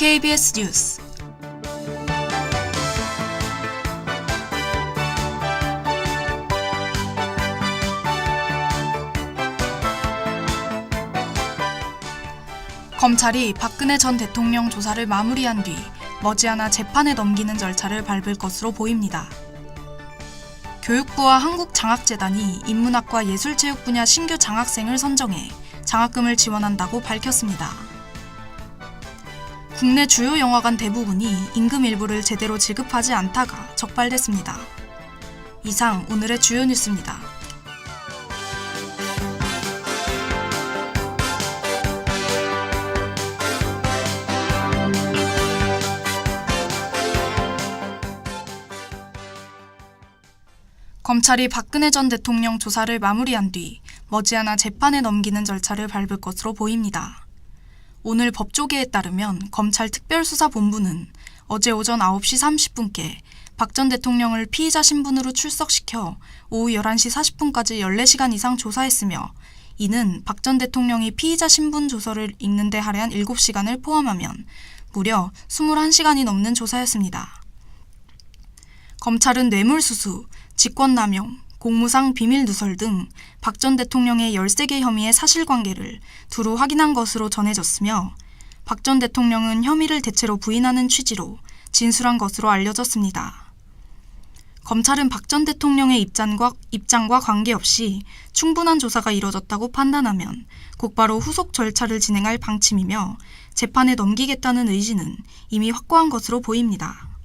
DKBS 뉴스 검찰이 박근혜 전 대통령 조사를 마무리한 뒤 머지않아 재판에 넘기는 절차를 밟을 것으로 보입니다. 교육부와 한국장학재단이 인문학과 예술체육 분야 신규 장학생을 선정해 장학금을 지원한다고 밝혔습니다. 국내 주요 영화관 대부분이 임금 일부를 제대로 지급하지 않다가 적발됐습니다. 이상 오늘의 주요 뉴스입니다. 검찰이 박근혜 전 대통령 조사를 마무리한 뒤 머지않아 재판에 넘기는 절차를 밟을 것으로 보입니다. 오늘 법조계에 따르면 검찰 특별수사본부는 어제 오전 9시 30분께 박 전 대통령을 피의자 신분으로 출석시켜 오후 11시 40분까지 14시간 이상 조사했으며 이는 박 전 대통령이 피의자 신분 조서를 읽는 데 할애한 7시간을 포함하면 무려 21시간이 넘는 조사였습니다. 검찰은 뇌물수수, 직권남용, 공무상 비밀누설 등 박 전 대통령의 13개 혐의의 사실관계를 두루 확인한 것으로 전해졌으며 박 전 대통령은 혐의를 대체로 부인하는 취지로 진술한 것으로 알려졌습니다. 검찰은 박 전 대통령의 입장과 관계없이 충분한 조사가 이뤄졌다고 판단하면 곧바로 후속 절차를 진행할 방침이며 재판에 넘기겠다는 의지는 이미 확고한 것으로 보입니다.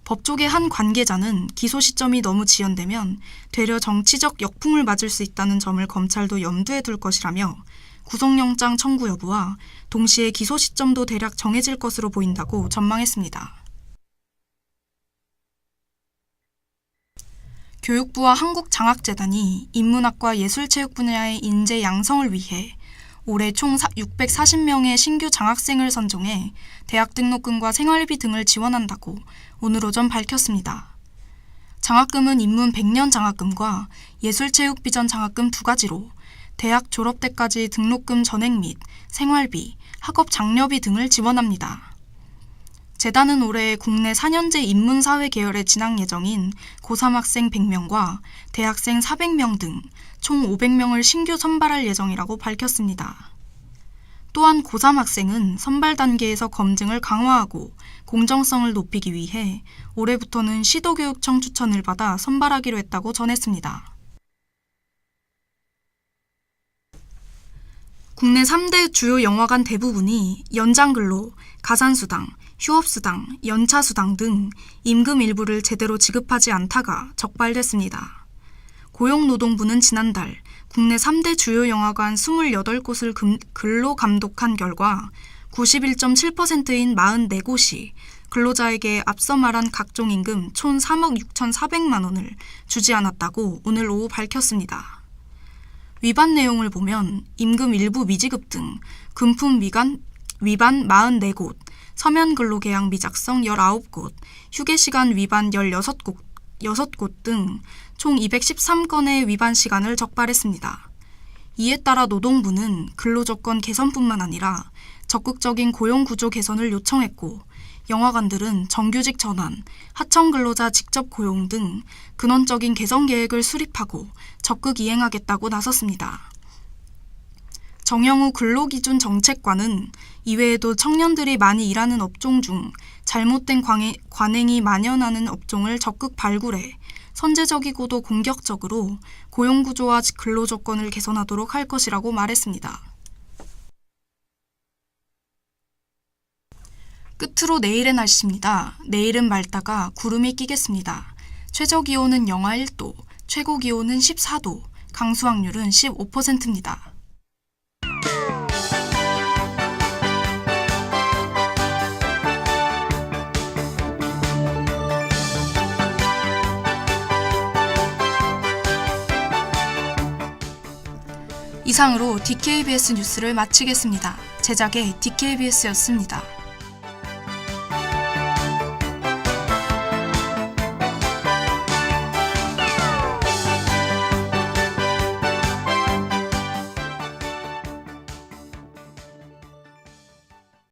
법조계 한 관계자는 기소 시점이 너무 지연되면 되려 정치적 역풍을 맞을 수 있다는 점을 검찰도 염두에 둘 것이라며 구속영장 청구 여부와 동시에 기소 시점도 대략 정해질 것으로 보인다고 전망했습니다. 교육부와 한국장학재단이 인문학과 예술체육 분야의 인재 양성을 위해 올해 총 640명의 신규 장학생을 선정해 대학 등록금과 생활비 등을 지원한다고 오늘 오전 밝혔습니다. 장학금은 인문 100년 장학금과 예술체육 비전 장학금 두 가지로 대학 졸업 때까지 등록금 전액 및 생활비, 학업 장려비 등을 지원합니다. 재단은 올해 국내 4년제 인문사회 계열에 진학 예정인 고3 학생 100명과 대학생 400명 등 총 500명을 신규 선발할 예정이라고 밝혔습니다. 또한 고3 학생은 선발 단계에서 검증을 강화하고 공정성을 높이기 위해 올해부터는 시도교육청 추천을 받아 선발하기로 했다고 전했습니다. 국내 3대 주요 영화관 대부분이 연장근로, 가산수당, 휴업수당, 연차수당 등 임금 일부를 제대로 지급하지 않다가 적발됐습니다. 고용노동부는 지난달 국내 3대 주요 영화관 28곳을 근로 감독한 결과 91.7%인 44곳이 근로자에게 앞서 말한 각종 임금 총 3억 6,400만 원을 주지 않았다고 오늘 오후 밝혔습니다. 위반 내용을 보면 임금 일부 미지급 등 금품 위반 44곳, 서면 근로계약 미작성 19곳, 휴게시간 위반 16곳 등 총 213건의 위반 시간을 적발했습니다. 이에 따라 노동부는 근로조건 개선뿐만 아니라 적극적인 고용구조 개선을 요청했고 영화관들은 정규직 전환, 하청 근로자 직접 고용 등 근원적인 개선 계획을 수립하고 적극 이행하겠다고 나섰습니다. 정영우 근로기준 정책관은 이외에도 청년들이 많이 일하는 업종 중 잘못된 관행이 만연하는 업종을 적극 발굴해 선제적이고도 공격적으로 고용구조와 근로조건을 개선하도록 할 것이라고 말했습니다. 끝으로 내일의 날씨입니다. 내일은 맑다가 구름이 끼겠습니다. 최저기온은 영하 1도, 최고기온은 14도, 강수확률은 15%입니다. 이상으로 DKBS 뉴스를 마치겠습니다. 제작의 DKBS였습니다.